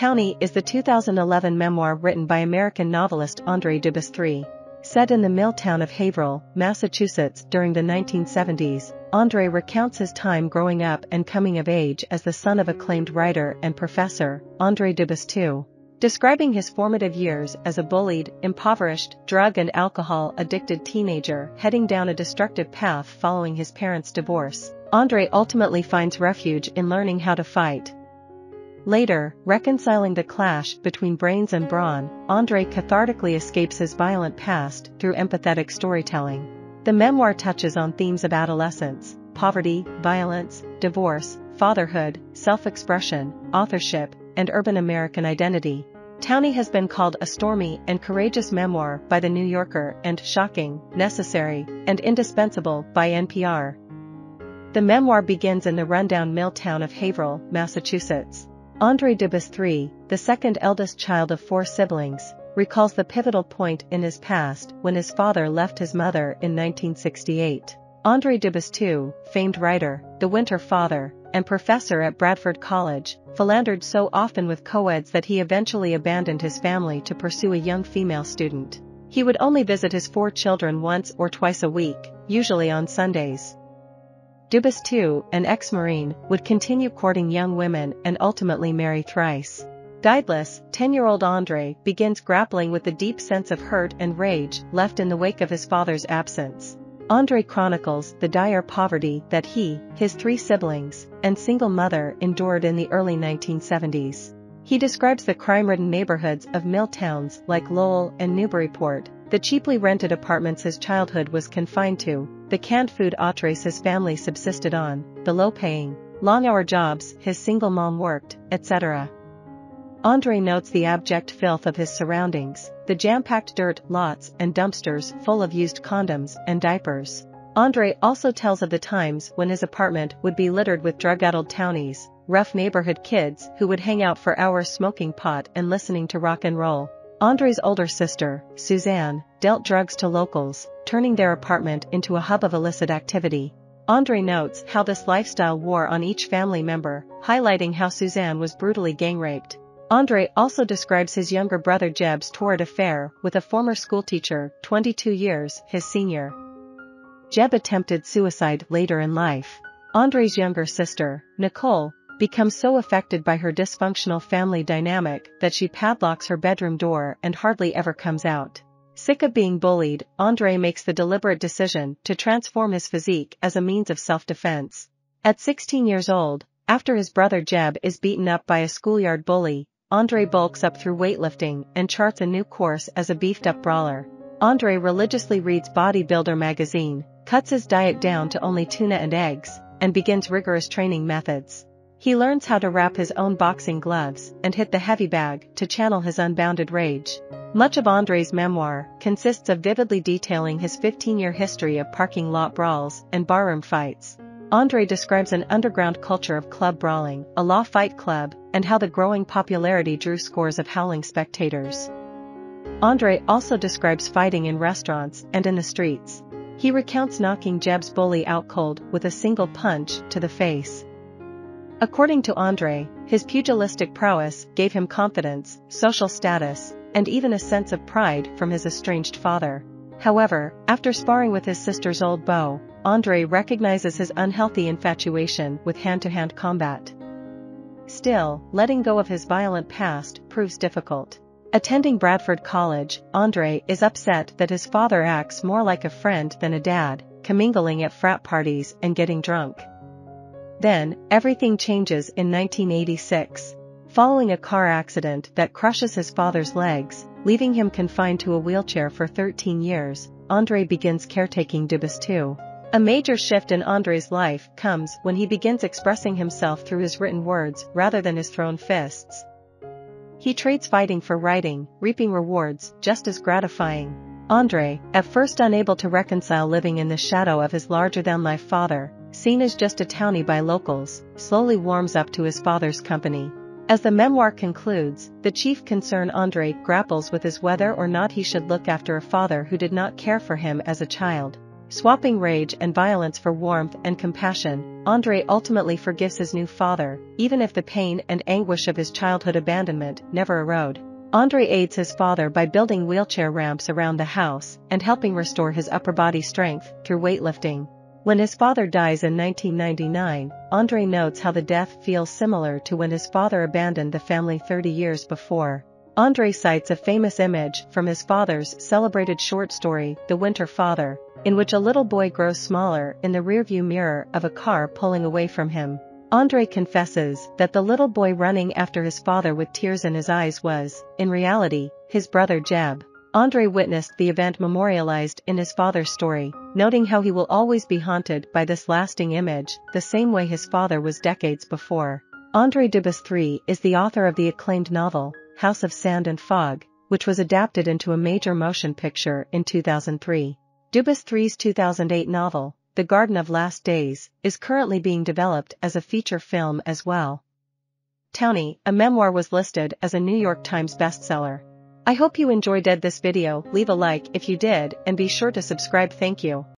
Townie is the 2011 memoir written by American novelist Andre Dubus III. Set in the mill town of Haverhill, Massachusetts during the 1970s, Andre recounts his time growing up and coming of age as the son of acclaimed writer and professor, Andre Dubus II. Describing his formative years as a bullied, impoverished, drug and alcohol-addicted teenager heading down a destructive path following his parents' divorce, Andre ultimately finds refuge in learning how to fight. Later, reconciling the clash between brains and brawn, Andre cathartically escapes his violent past through empathetic storytelling. The memoir touches on themes of adolescence, poverty, violence, divorce, fatherhood, self-expression, authorship, and urban American identity. Townie has been called a stormy and courageous memoir by The New Yorker and shocking, necessary, and indispensable by NPR. The memoir begins in the rundown mill town of Haverhill, Massachusetts. Andre Dubus III, the second eldest child of 4 siblings, recalls the pivotal point in his past when his father left his mother in 1968. Andre Dubus II, famed writer, the Winter Father, and professor at Bradford College, philandered so often with co-eds that he eventually abandoned his family to pursue a young female student. He would only visit his 4 children once or twice a week, usually on Sundays. Dubus II, an ex-Marine, would continue courting young women and ultimately marry thrice. Guideless, 10-year-old Andre begins grappling with the deep sense of hurt and rage left in the wake of his father's absence. Andre chronicles the dire poverty that he, his 3 siblings, and single mother endured in the early 1970s. He describes the crime-ridden neighborhoods of mill towns like Lowell and Newburyport, the cheaply rented apartments his childhood was confined to, the canned food entrees his family subsisted on, the low-paying, long-hour jobs his single mom worked, etc. Andre notes the abject filth of his surroundings, the jam-packed dirt lots and dumpsters full of used condoms and diapers. Andre also tells of the times when his apartment would be littered with drug-addled townies, rough neighborhood kids who would hang out for hours smoking pot and listening to rock and roll. Andre's older sister, Suzanne, dealt drugs to locals, turning their apartment into a hub of illicit activity. Andre notes how this lifestyle wore on each family member, highlighting how Suzanne was brutally gang-raped. Andre also describes his younger brother Jeb's torrid affair with a former schoolteacher, 22 years his senior. Jeb attempted suicide later in life. Andre's younger sister, Nicole, becomes so affected by her dysfunctional family dynamic that she padlocks her bedroom door and hardly ever comes out. Sick of being bullied, Andre makes the deliberate decision to transform his physique as a means of self-defense. At 16 years old, after his brother Jeb is beaten up by a schoolyard bully, Andre bulks up through weightlifting and charts a new course as a beefed-up brawler. Andre religiously reads Bodybuilder magazine, cuts his diet down to only tuna and eggs, and begins rigorous training methods. He learns how to wrap his own boxing gloves and hit the heavy bag to channel his unbounded rage. Much of Andre's memoir consists of vividly detailing his 15-year history of parking lot brawls and barroom fights. Andre describes an underground culture of club brawling, a law fight club, and how the growing popularity drew scores of howling spectators. Andre also describes fighting in restaurants and in the streets. He recounts knocking Jeb's bully out cold with a single punch to the face. According to Andre, his pugilistic prowess gave him confidence, social status, and even a sense of pride from his estranged father. However, after sparring with his sister's old beau, Andre recognizes his unhealthy infatuation with hand-to-hand combat. Still, letting go of his violent past proves difficult. Attending Bradford College, Andre is upset that his father acts more like a friend than a dad, commingling at frat parties and getting drunk. Then, everything changes in 1986. Following a car accident that crushes his father's legs, leaving him confined to a wheelchair for 13 years, Andre begins caretaking Dubus II. A major shift in Andre's life comes when he begins expressing himself through his written words rather than his thrown fists. He trades fighting for writing, reaping rewards just as gratifying. Andre, at first unable to reconcile living in the shadow of his larger-than-life father, seen as just a townie by locals, slowly warms up to his father's company. As the memoir concludes, the chief concern Andre grapples with is whether or not he should look after a father who did not care for him as a child. Swapping rage and violence for warmth and compassion, Andre ultimately forgives his new father, even if the pain and anguish of his childhood abandonment never erode. Andre aids his father by building wheelchair ramps around the house and helping restore his upper body strength through weightlifting. When his father dies in 1999, Andre notes how the death feels similar to when his father abandoned the family 30 years before. Andre cites a famous image from his father's celebrated short story, The Winter Father, in which a little boy grows smaller in the rearview mirror of a car pulling away from him. Andre confesses that the little boy running after his father with tears in his eyes was, in reality, his brother Jeb. Andre witnessed the event memorialized in his father's story, noting how he will always be haunted by this lasting image, the same way his father was decades before. Andre Dubus III is the author of the acclaimed novel, House of Sand and Fog, which was adapted into a major motion picture in 2003. Dubus III's 2008 novel, The Garden of Last Days, is currently being developed as a feature film as well. Townie, a memoir, was listed as a New York Times bestseller. I hope you enjoyed this video. Leave a like if you did and be sure to subscribe. Thank you.